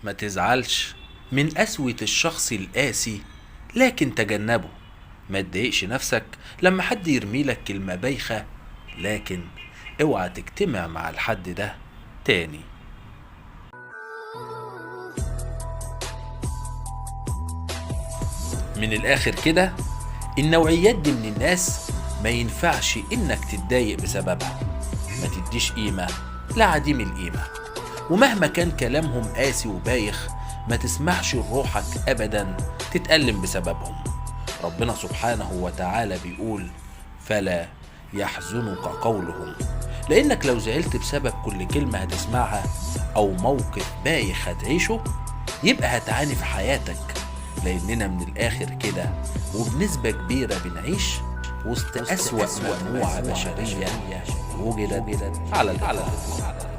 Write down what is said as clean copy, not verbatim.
ما تزعلش من قسوة الشخص القاسي، لكن تجنبه. ما تضايقش نفسك لما حد يرميلك كلمة بايخة، لكن اوعى تجتمع مع الحد ده تاني. من الآخر كده، النوعيات دي من الناس ما ينفعش إنك تتضايق بسببها. ما تديش قيمة لعديم القيمة، ومهما كان كلامهم قاسي وبايخ ما تسمحش لروحك أبدا تتألم بسببهم. ربنا سبحانه وتعالى بيقول: فلا يحزنك قولهم. لأنك لو زعلت بسبب كل كلمة هتسمعها أو موقف بايخ هتعيشه، يبقى هتعاني في حياتك. لأننا من الآخر كده وبنسبة كبيرة بنعيش وسط أسوأ مجموعة بشرية وجدت على الإطلاق.